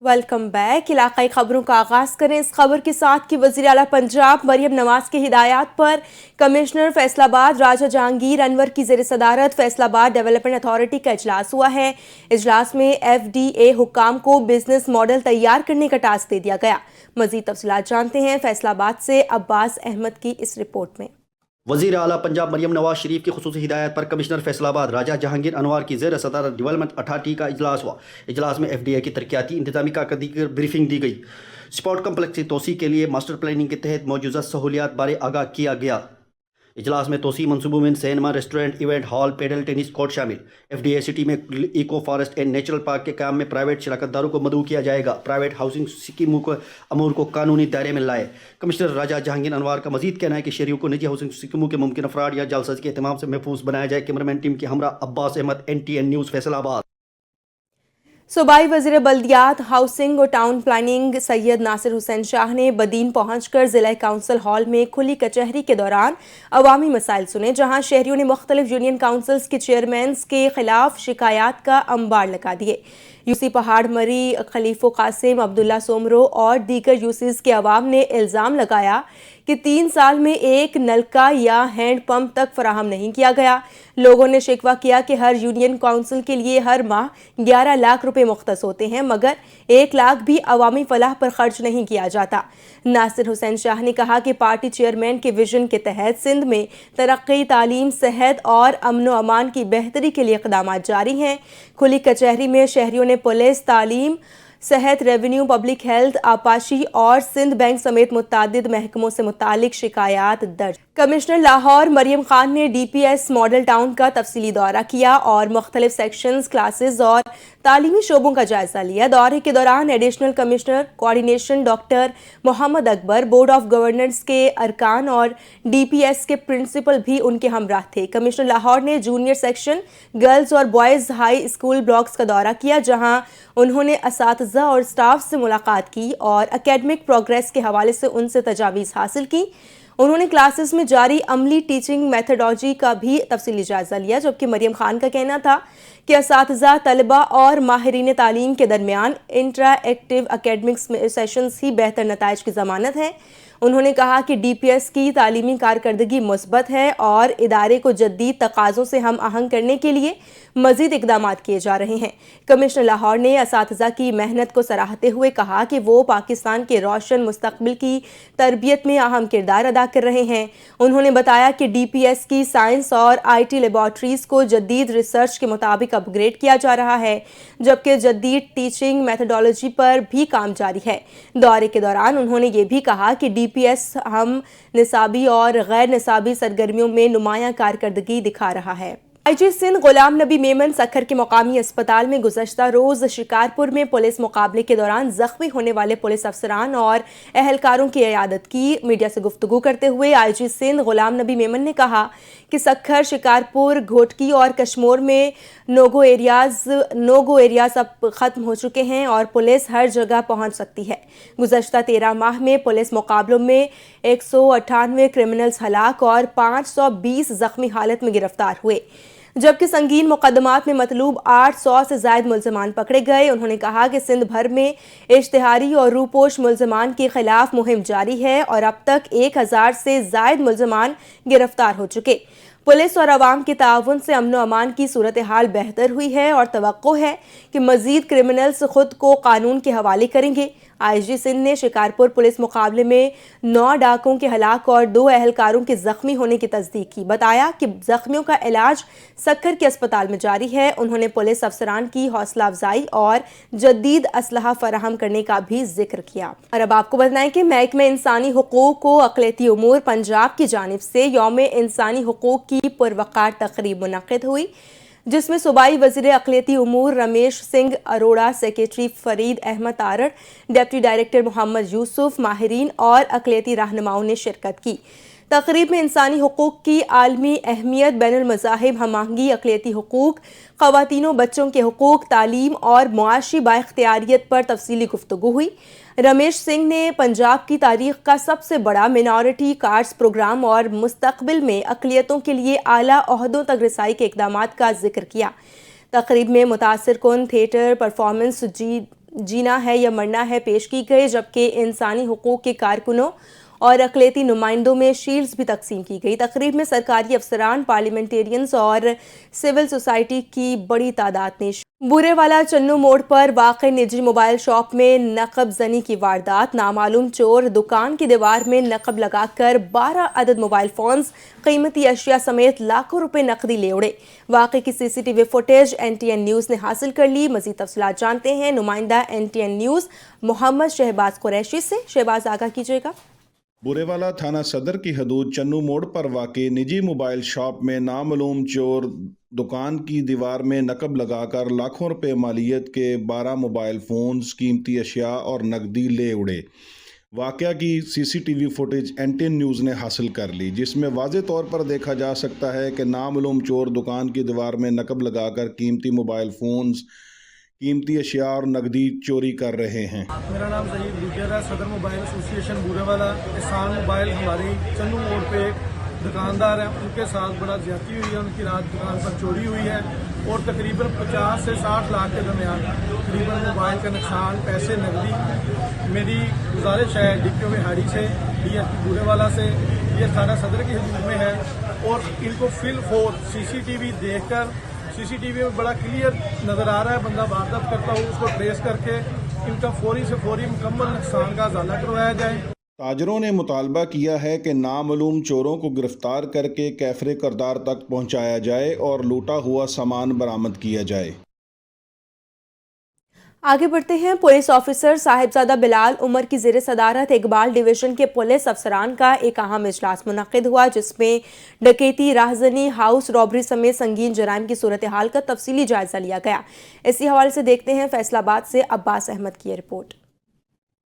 Welcome back. علاقائی خبروں کا آغاز کریں اس خبر کے ساتھ کہ وزیر اعلیٰ پنجاب مریم نواز کی ہدایات پر کمشنر فیصل آباد راجہ جہانگیر انور کی زیر صدارت فیصل آباد ڈیولپمنٹ اتھارٹی کا اجلاس ہوا ہے۔ اجلاس میں FDA حکام کو بزنس ماڈل تیار کرنے کا ٹاسک دے دیا گیا۔ مزید تفصیلات جانتے ہیں فیصل آباد سے عباس احمد کی اس رپورٹ میں۔ وزیر اعلیٰ پنجاب مریم نواز شریف کی خصوصی ہدایت پر کمشنر فیصل آباد راجہ جہانگیر انوار کی زیر صدارت ڈیولپمنٹ اتھارٹی کا اجلاس ہوا۔ اجلاس میں FDA کی ترقیاتی انتظامی کارکردگی کی بریفنگ دی گئی۔ سپورٹ کمپلیکس کی توسیع کے لیے ماسٹر پلاننگ کے تحت موجودہ سہولیات بارے آگاہ کیا گیا۔ اجلاس میں توسیع منصوبوں میں cinema, restaurant, event hall, padel tennis court شامل۔ FDA سٹی میں eco forest and natural park کے قیام میں پرائیویٹ شراکت داروں کو مدعو کیا جائے گا۔ پرائیویٹ ہاؤسنگ اسکیموں کے امور کو قانونی دائرے میں لائے۔ کمشنر راجہ جہانگیر انوار کا مزید کہنا ہے کہ شہریوں کو نجی ہاؤسنگ اسکیموں کے ممکنہ فراڈ یا جعلسازی کے اہتمام سے محفوظ بنایا جائے۔ کیمرامین ٹیم کے ہمراہ عباس احمد، NTN نیوز، فیصل آباد۔ صوبائی وزیر بلدیات، ہاؤسنگ اور ٹاؤن پلاننگ سید ناصر حسین شاہ نے بدین پہنچ کر ضلع کونسل ہال میں کھلی کچہری کے دوران عوامی مسائل سنے، جہاں شہریوں نے مختلف یونین کونسلز کے چیئرمینز کے خلاف شکایات کا انبار لگا دیے۔ UC پہاڑ مری خلیفہ قاسم، عبداللہ سومرو اور دیگر UCs کے عوام نے الزام لگایا کہ 3 سال میں ایک نلکا یا ہینڈ پمپ تک فراہم نہیں کیا گیا۔ لوگوں نے شکوہ کیا کہ ہر یونین کونسل کے لیے ہر ماہ 11 لاکھ روپے مختص ہوتے ہیں، مگر 1 لاکھ بھی عوامی فلاح پر خرچ نہیں کیا جاتا۔ ناصر حسین شاہ نے کہا کہ پارٹی چیئرمین کے ویژن کے تحت سندھ میں ترقی، تعلیم، صحت اور امن و امان کی بہتری کے لیے اقدامات جاری ہیں۔ کھلی کچہری میں شہریوں نے پولیس، تعلیم، صحت، ریونیو، پبلک ہیلتھ، آبپاشی اور سندھ بینک سمیت متعدد محکموں سے متعلق شکایات درج۔ کمشنر لاہور مریم خان نے DPS ماڈل ٹاؤن کا تفصیلی دورہ کیا اور مختلف سیکشنز، کلاسز اور تعلیمی شعبوں کا جائزہ لیا۔ دورے کے دوران additional commissioner coordination doctor Muhammad Akbar, board of governance کے ارکان اور DPS کے پرنسپل بھی ان کے ہمراہ تھے۔ کمشنر لاہور نے جونیئر سیکشن، گرلز اور بوائز ہائی اسکول بلاکس کا دورہ کیا، جہاں انہوں نے اساتذہ اور سٹاف سے ملاقات کی اور اکیڈمک پروگریس کے حوالے سے ان سے تجاویز حاصل کی۔ انہوں نے کلاسز میں جاری عملی ٹیچنگ میتھڈالوجی کا بھی تفصیلی جائزہ لیا، جبکہ مریم خان کا کہنا تھا کہ اساتذہ، طلباء اور ماہرین تعلیم کے درمیان انٹرا ایکٹیو اکیڈمک سیشنز ہی بہتر نتائج کی ضمانت ہیں۔ انہوں نے کہا کہ DPS کی تعلیمی کارکردگی مثبت ہے اور ادارے کو جدید تقاضوں سے ہم آہنگ کرنے کے لیے مزید اقدامات کیے جا رہے ہیں۔ کمشنر لاہور نے اساتذہ کی محنت کو سراہتے ہوئے کہا کہ وہ پاکستان کے روشن مستقبل کی تربیت میں اہم کردار ادا کر رہے ہیں۔ انہوں نے بتایا کہ DPS کی سائنس اور IT لیبارٹریز کو جدید ریسرچ کے مطابق اپ گریڈ کیا جا رہا ہے، جبکہ جدید ٹیچنگ میتھڈالوجی پر بھی کام جاری ہے۔ دورے کے دوران انہوں نے یہ بھی کہا کہ DPS ہم نصابی اور غیر نصابی سرگرمیوں میں نمایاں کارکردگی دکھا رہا ہے۔ IG سندھ غلام نبی میمن سکھر کے مقامی اسپتال میں گزشتہ روز شکارپور میں پولیس مقابلے کے دوران زخمی ہونے والے پولیس افسران اور اہلکاروں کی عیادت کی۔ میڈیا سے گفتگو کرتے ہوئے IG سندھ غلام نبی میمن نے کہا کہ سکھر، شکارپور، گھوٹکی اور کشمور میں نو گو ایریاز اب ختم ہو چکے ہیں اور پولیس ہر جگہ پہنچ سکتی ہے۔ گزشتہ 13 ماہ میں پولیس مقابلوں میں 198 کرمنلز ہلاک اور 520 زخمی حالت میں گرفتار ہوئے، جبکہ سنگین مقدمات میں مطلوب 800 سے زائد ملزمان پکڑے گئے۔ انہوں نے کہا کہ سندھ بھر میں اشتہاری اور روپوش ملزمان کے خلاف مہم جاری ہے اور اب تک 1000 سے زائد ملزمان گرفتار ہو چکے۔ پولیس اور عوام کے تعاون سے امن و امان کی صورتحال بہتر ہوئی ہے اور توقع ہے کہ مزید کرمنلز خود کو قانون کے حوالے کریں گے۔ IG سندھ نے شکارپور پولیس مقابلے میں 9 ڈاکوں کے ہلاک اور 2 اہلکاروں کے زخمی ہونے کی تصدیق کی۔ بتایا کہ زخمیوں کا علاج سکھر کے اسپتال میں جاری ہے۔ انہوں نے پولیس افسران کی حوصلہ افزائی اور جدید اسلحہ فراہم کرنے کا بھی ذکر کیا۔ اور اب آپ کو بتائیں کہ محکمہ انسانی حقوق و اقلیتی امور پنجاب کی جانب سے یوم انسانی حقوق کی پروقار تقریب منعقد ہوئی، جس میں صوبائی وزیر اقلیتی امور Ramesh Singh Arora, secretary Farid Ahmed Tarar, deputy director Muhammad Yousaf, ماہرین اور اقلیتی رہنماؤں نے شرکت کی۔ تقریب میں انسانی حقوق کی عالمی اہمیت، بین المذاہب ہم آہنگی، اقلیتی حقوق، خواتین و بچوں کے حقوق، تعلیم اور معاشی بااختیاریت پر تفصیلی گفتگو ہوئی۔ رمیش سنگھ نے پنجاب کی تاریخ کا سب سے بڑا منارٹی کارڈز پروگرام اور مستقبل میں اقلیتوں کے لیے اعلیٰ عہدوں تک رسائی کے اقدامات کا ذکر کیا۔ تقریب میں متاثر کن تھیٹر پرفارمنس، जीना है या मरना है पेश की गई, जबकि इंसानी हुकूक के कारकुनों और अक़लियती नुमाइंदों में शील्ड्स भी तकसीम की गई। तकरीब में सरकारी अफसरान, पार्लियामेंटेरियंस और सिविल सोसाइटी की बड़ी तादाद ने बूरेवाला चन्नू मोड़ पर वाक़ निजी मोबाइल शॉप में नक़ब ज़नी की वारदात। नामालूम चोर दुकान की दीवार में नक़ब लगाकर 12 अदद मोबाइल फ़ोन्स, कीमती अशिया समेत लाखों रुपए नकदी ले उड़े। वाक़े की सीसीटीवी फुटेज NTN न्यूज़ ने हासिल कर ली। मज़ीद तफ़सीलात जानते हैं नुमाइंदा NTN न्यूज़ मोहम्मद शहबाज कुरैशी से। शहबाज, आगाह कीजिएगा। बुरेवाला थाना सदर की हदूद चन्नू मोड़ पर वाक़ई निजी मोबाइल शॉप में नामालूम चोर दुकान की दीवार में नकब लगाकर लाखों रुपए मालियत के 12 मोबाइल फ़ोन्स, कीमती अशिया और नकदी ले उड़े। वाक़या की सीसीटीवी फुटेज NTN न्यूज़ ने हासिल कर ली, जिसमें वाज़े तौर पर देखा जा सकता है कि नामालूम चोर दुकान की दीवार में नकब लगाकर कीमती मोबाइल फ़ोन्स, कीमती अशिया और नकदी चोरी कर रहे हैं। मेरा नाम सईद गुजर है, सदर मोबाइल एसोसिएशन बूरेवाला। एहसान मोबाइल हमारी चन्नू मोड़ पे एक दुकानदार है, उनके साथ बड़ा ज्यादती हुई है। उनकी रात दुकान पर चोरी हुई है और तकरीबन 50 से 60 लाख के दरमियान तकरीबन मोबाइल का नुकसान, पैसे, नकदी। मेरी गुजारिश है DPO बिहाड़ी से, DSP बूरेवाला से, ये थाना सदर की हदूद में है और इनको फिल फोर CCTV देखकर, CCTV में बड़ा क्लियर नज़र आ रहा है बंदा वारदात करता हो, उसको ट्रेस करके इनका फौरी से फौरी मुकम्मल नुकसान का अजाला करवाया जाए। ताजरों ने मुतालबा किया है कि नामालूम चोरों को गिरफ्तार करके कैफरे करदार तक पहुंचाया जाए और लूटा हुआ सामान बरामद किया जाए। आगे बढ़ते हैं। पुलिस ऑफिसर साहिबजादा बिलाल उमर की ज़ेर सदारत इकबाल डिवीज़न के पुलिस अफसरान का एक अहम इजलास मुनक़िद हुआ, जिसमें डकैती, राहज़नी, हाउस रॉबरी समेत संगीन जराइम की सूरत हाल का तफसीली जायज़ा लिया गया। इसी हवाले से देखते हैं फैसलाबाद से अब्बास अहमद की रिपोर्ट।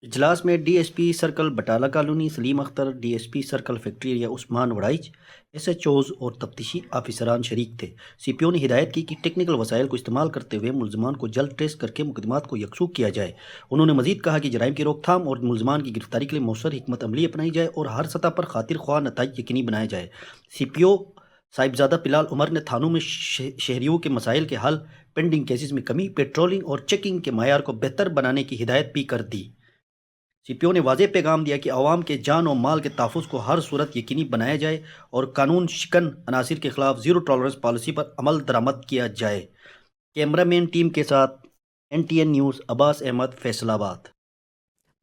इजलास में DSP circle Batala colony Salim Akhtar, DSP circle factory area Usman Waraich, SHOs और तफ्तीशी ऑफिसरान शरीक थे। CPO ने हिदायत की कि टेक्निकल वसाइल को इस्तेमाल करते हुए मुलजमान को जल्द ट्रेस करके मुकदमात को यकसूख किया जाए। उन्होंने मजीद कहा कि जराइम की रोकथाम और मुलजमान की गिरफ्तारी के लिए मौसर हिकमत अमली अपनाई जाए और हर सतह पर खातिर ख्वाह नताइज यकीनी बनाया जाए। CPO साहिबजादा बिलाल उमर ने थानों में शहरियों के मसाइल के हल, पेंडिंग केसेस में कमी, पेट्रोलिंग और चेकिंग के मायार को बेहतर बनाने की हिदायत भी कर दी। CPO ने वाज़ेह पैगाम दिया कि आवाम के जान और माल के तहफ़्फ़ुज़ को हर सूरत यकीनी बनाया जाए और कानून शिकन अनासिर के खिलाफ ज़ीरो टॉलरेंस पॉलिसी पर अमल दरामद किया जाए। कैमरामैन टीम के साथ NTN न्यूज़ अब्बास अहमद, फैसलाबाद।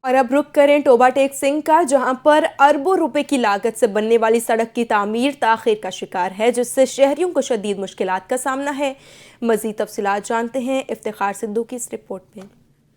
और अब रुख करें टोबा टेक सिंह का, जहां पर अरबों रुपए की लागत से बनने वाली सड़क की तामीर ताख़ीर का शिकार है, जिससे शहरियों को शदीद मुश्किलात का सामना है। मज़ीद तफसीलात जानते हैं इफ्तिखार सिद्धू की इस रिपोर्ट में।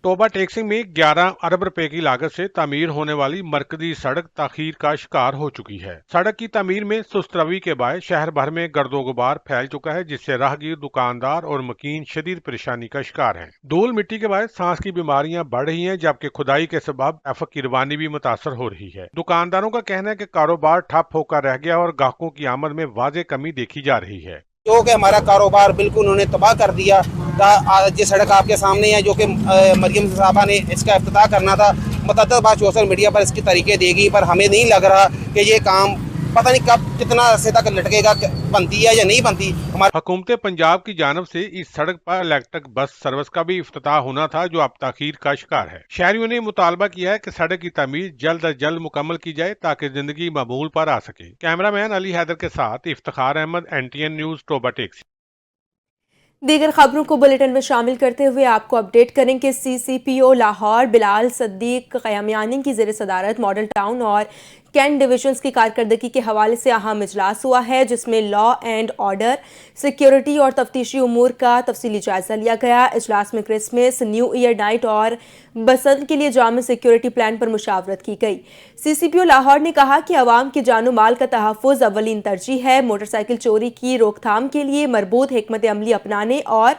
टोबा टेक्सिंग में 11 अरब रुपए की लागत से तामीर होने वाली मरकजी सड़क ताखीर का शिकार हो चुकी है। सड़क की तामीर में सुस्त रवि के बायस शहर भर में गर्दो गुबार फैल चुका है, जिससे राहगीर, दुकानदार और मकीन शदीद परेशानी का शिकार हैं। धूल मिट्टी के बायस सांस की बीमारियां बढ़ रही हैं, जबकि खुदाई के सबब ट्रैफिक की रवानी भी मुतासर हो रही है। दुकानदारों का कहना है कि कारोबार ठप होकर रह गया और ग्राहकों की आमद में वाज़ेह कमी देखी जा रही है। जो कि हमारा कारोबार बिल्कुल उन्होंने तबाह कर दिया। ये सड़क आपके सामने है, जो कि मरियम साहबा ने इसका इफ्तिताह करना था। मुतअद्दिद बार सोशल मीडिया पर इसकी तरीके देगी, पर हमें नहीं लग रहा कि ये काम पता नहीं कब कितना अरसे तक लटकेगा, बनती है या नहीं बनती। हुकूमत पंजाब की जानब से इस सड़क पर इलेक्ट्रिक बस सर्विस का भी इफ्तिताह होना था, जो अब ताखीर का शिकार है। शहरियों ने मुतालबा किया है कि सड़क की तमीर जल्द अज जल्द मुकम्मल की जाए ताकि जिंदगी मबूल पर आ सके। कैमरामैन अली हैदर के साथ इफ्तिखार अहमद, NTN न्यूज़, टोबा टेक्सी। दीगर खबरों को बुलेटिन में शामिल करते हुए आपको अपडेट करें कि CCPO लाहौर बिलाल सद्दीक क़यामियानी की ज़ेर सदारत मॉडल टाउन और कैंट डिविजन्स की कारकर्दगी के हवाले से अहम इजलास हुआ है, जिसमें लॉ एंड ऑर्डर, सिक्योरिटी और तफ्तीशी उमूर का तफसीली जायजा लिया गया। इजलास में क्रिसमस, न्यू ईयर नाइट और बसंत के लिए जामे सिक्योरिटी प्लान पर मुशावरत की गई। CCPO लाहौर ने कहा कि अवाम की जानो माल का तहफ़्फ़ुज़ अव्वलीन तरजीह है। मोटरसाइकिल चोरी की रोकथाम के लिए मरबूत हिकमत अमली अपनाने और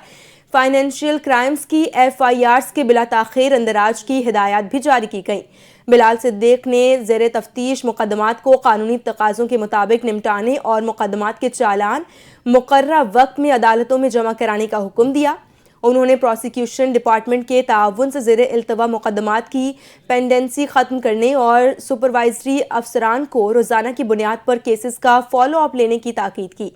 फाइनेंशियल क्राइम्स की FIRs के बिला ताख़ीर इंदराज की हिदायत भी जारी की गई। बिलाल सिद्दीक ने ज़ेर तफ्तीश मुकदमात को कानूनी तकाज़ों के मुताबिक निपटाने और मुकदमात के चालान मुकर्ररा वक्त में अदालतों में जमा कराने का हुक्म दिया। उन्होंने प्रोसिक्यूशन डिपार्टमेंट के ताउन से ज़ेर इल्तवा मुकदमात की पेंडेंसी ख़त्म करने और सुपरवाइजरी अफसरान को रोज़ाना की बुनियाद पर केसेस का फॉलो अप लेने की ताकीद की।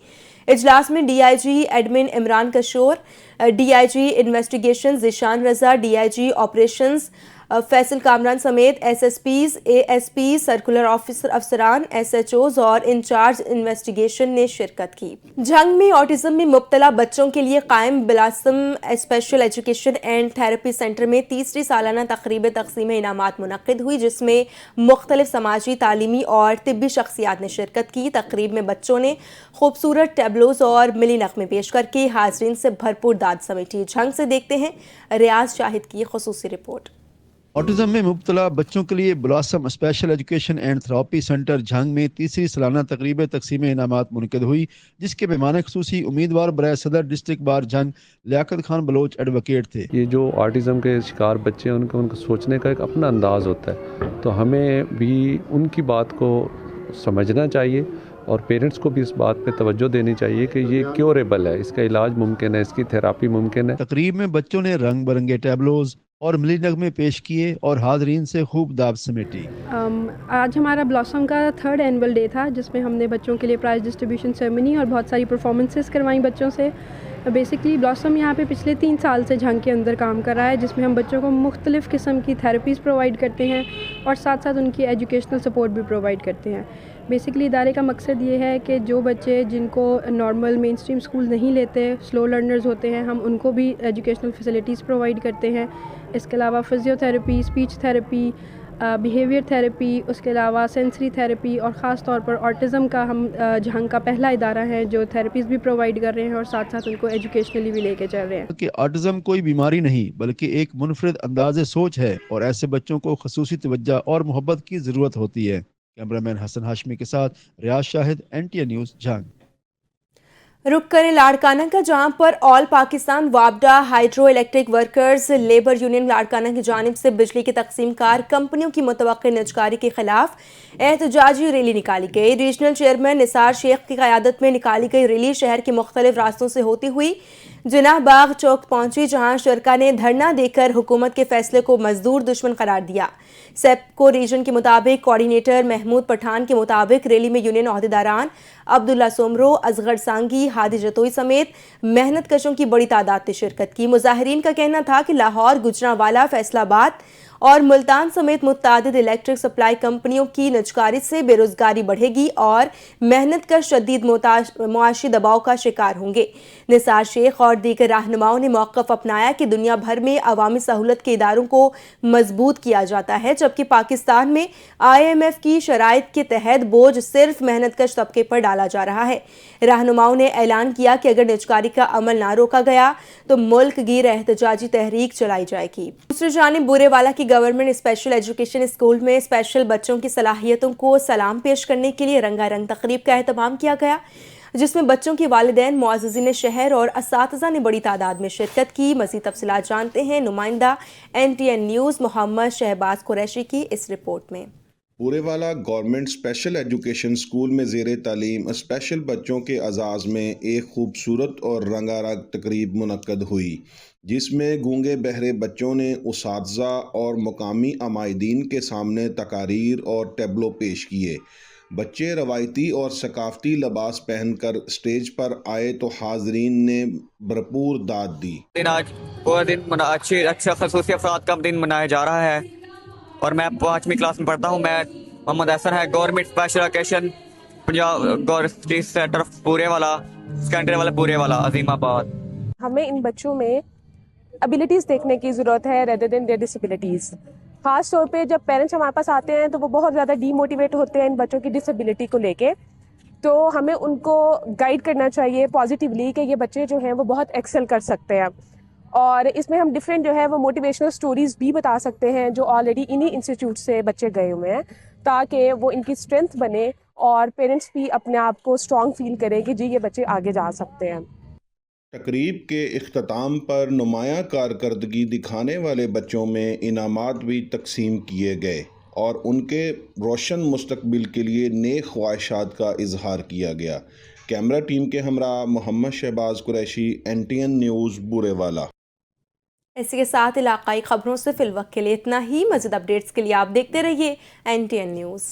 इजलास में DIG admin Imran Kishore, DIG investigation Zeeshan Raza, DIG operations Faisal Kamran समेत SSPs, ASPs, सर्कुलर ऑफिसर अफसरान, SHOs और इंचार्ज इन्वेस्टिगेशन ने शिरकत की। झंग में ऑटिज्म में मुब्तला बच्चों के लिए कायम बिलासम special education and therapy centre में तीसरी सालाना तकरीब तकसीम इनामात मुनक्किद हुई, जिसमें मुख्तलिफ समाजी, तालीमी और तिब्बी शख्सियात ने शिरकत की। तकरीब में बच्चों ने खूबसूरत टेबलोज और मिली नग़मे पेश करके हाजरीन से भरपूर दाद समेटी। झंग से देखते हैं रियाज शाहिद की खुसूसी रिपोर्ट। ऑटिज्म में मुब्तला बच्चों के लिए blossom special education and therapy centre Jhang में तीसरी सालाना तकरीब तकसीम इनामात मुनक़िद हुई, जिसके मेहमान खुसूसी उम्मीदवार बराए सदर district bar Jhang Liaquat Khan Baloch advocate थे। ये जो ऑटिज़म के शिकार बच्चे हैं उनको सोचने का एक अपना अंदाज़ होता है, तो हमें भी उनकी बात को समझना चाहिए और पेरेंट्स को भी इस बात पे तवज्जो देनी चाहिए कि ये क्योरेबल है, इसका इलाज मुमकिन है, इसकी थेरापी मुमकिन है। तकरीब में बच्चों ने रंग बिरंगे टेबलोज और मिली नगमे पेश किए और हाजरीन से खूब दाद समेटी। आज हमारा ब्लॉसम का 3rd एनुअल डे था, जिसमें हमने बच्चों के लिए प्राइज़ डिस्ट्रीब्यूशन सेरेमनी और बहुत सारी परफॉर्मेंसेस करवाई बच्चों से। बेसिकली ब्लॉसम यहाँ पे पिछले 3 साल से झंग के अंदर काम कर रहा है, जिसमें हम बच्चों को मुख्तलिफ़ किस्म की थेरेपीज़ प्रोवाइड करते हैं और साथ साथ उनकी एजुकेशनल सपोर्ट भी प्रोवाइड करते हैं। बेसिकली इदारे का मकसद ये है कि जो बच्चे जिनको नॉर्मल मेन स्ट्रीम स्कूल नहीं लेते, स्लो लर्नर्स होते हैं, हम उनको भी एजुकेशनल फैसिलिटीज़ प्रोवाइड करते हैं। इसके अलावा physiotherapy, speech therapy, behaviour therapy, उसके अलावा सेंसरी थेरेपी और ख़ास तौर पर ऑटिज़म का हम झंग का पहला इदारा है जो थेरेपीज़ भी प्रोवाइड कर रहे हैं और साथ साथ उनको एजुकेशनली भी लेके चल रहे हैं। कि ऑटिज्म कोई बीमारी नहीं बल्कि एक मुनफरिद अंदाज़े सोच है और ऐसे बच्चों को खसूसी तवज्जो और मोहब्बत की ज़रूरत होती है। कैमरामैन हसन हाशमी के साथ रियाज शाहिद, NTN न्यूज़ झंग। रुक करें लाड़काना का, जहां पर ऑल पाकिस्तान वापडा hydro electric workers labour union Larkana की जानिब से बिजली की तकसीम कार कंपनियों की मुतवक्किल निजकारी के खिलाफ एहतजाजी रैली निकाली गई। रीजनल चेयरमैन निसार शेख की क़यादत में निकाली गई रैली शहर के मुख्तलिफ रास्तों से होती हुई जिनाह बाग चौक पहुंची, जहां शुरका ने धरना देकर हुकूमत के फैसले को मजदूर दुश्मन करार दिया। सेप्को रीजन के मुताबिक कोऑर्डिनेटर महमूद पठान के मुताबिक रैली में यूनियन अहदेदारान अब्दुल्ला सोमरो, असगर सांगी, हादी जतोई समेत मेहनत कशों की बड़ी तादाद ने शिरकत की। मुजाहिरीन का कहना था कि लाहौर, गुजरांवाला, फैसलाबाद और मुल्तान समेत मुत्तादिद इलेक्ट्रिक सप्लाई कंपनियों की निजकारी से बेरोजगारी बढ़ेगी और मेहनत का शदीद मुआशी दबाव का शिकार होंगे। निसार शेख और दीगर रहनुमाओं ने मौक़िफ़ अपनाया कि दुनिया भर में अवामी सहूलत के इदारों को मजबूत किया जाता है, जबकि पाकिस्तान में IMF की शराइत के तहत बोझ सिर्फ मेहनत कश तबके पर डाला जा रहा है। रहनुमाओं ने ऐलान किया कि अगर निजकारी का अमल ना रोका गया तो मुल्क गिर एहतजाजी तहरीक चलाई जाएगी। दूसरी जानिब बुरेवाला की गवर्नमेंट स्पेशल एजुकेशन स्कूल में स्पेशल बच्चों की सलाहियतों को सलाम पेश करने के लिए रंगारंग तकरीब का एहतमाम किया गया, जिसमें बच्चों के वालिदैन, मुअज़्ज़िज़ीन शहर और असातिज़ा ने बड़ी तादाद में शिरकत की। मज़ीद तफ़सीलात जानते हैं नुमाइंदा NTN न्यूज़ मोहम्मद शहबाज कुरैशी की इस रिपोर्ट में। Burewala government special education school में ज़ेर तालीम स्पेशल बच्चों के अज़ाज़ में एक खूबसूरत और रंगारंग तकरीब मुनक्कद हुई, जिसमें गूंगे बहरे बच्चों ने उसातिज़ा और मुकामी अमायदीन के सामने तकारीर और टेबलो पेश किए। बच्चे रवायती और सकाफती लिबास पहनकर स्टेज पर आए तो हाजरीन ने भरपूर दाद दी। आज पूरा दिन अच्छा खसूसी अफराद का दिन मनाया जा रहा है और मैं 5वीं क्लास में पढ़ता हूँ। मैं मोहम्मद हसन है, government special education Punjab centre Purewala, secondary वाला पूरेवाला, अजीमाबाद। हमें इन बच्चों में एबिलिटीज़ देखने की ज़रूरत है रेदर देन देयर डिसेबिलिटीज़। ख़ास तौर पे जब पेरेंट्स हमारे पास आते हैं तो वो बहुत ज़्यादा डीमोटिवेट होते हैं इन बच्चों की डिसेबिलिटी को लेके, तो हमें उनको गाइड करना चाहिए पॉजिटिवली कि ये बच्चे जो हैं वो बहुत एक्सेल कर सकते हैं। और इसमें हम डिफरेंट जो है वो मोटिवेशनल स्टोरीज़ भी बता सकते हैं जो ऑलरेडी इन्हीं इंस्टीट्यूट से बच्चे गए हुए हैं, ताकि वो इनकी स्ट्रेंथ बने और पेरेंट्स भी अपने आप को स्ट्रॉन्ग फील करें कि जी ये बच्चे आगे जा सकते हैं। तकरीब के इख्तिताम पर नुमायां कारकर्दगी दिखाने वाले बच्चों में इनामात भी तकसीम किए गए और उनके रोशन मुस्तकबिल के लिए नेक ख्वाहिशात का इजहार किया गया। कैमरा टीम के हमरा मोहम्मद शहबाज कुरैशी, NTN न्यूज़ बुरेवाला। इसी के साथ इलाकाई खबरों से फिलवक्त के लिए इतना ही। मज़ीद अपडेट्स के लिए आप देखते रहिए NTN न्यूज़।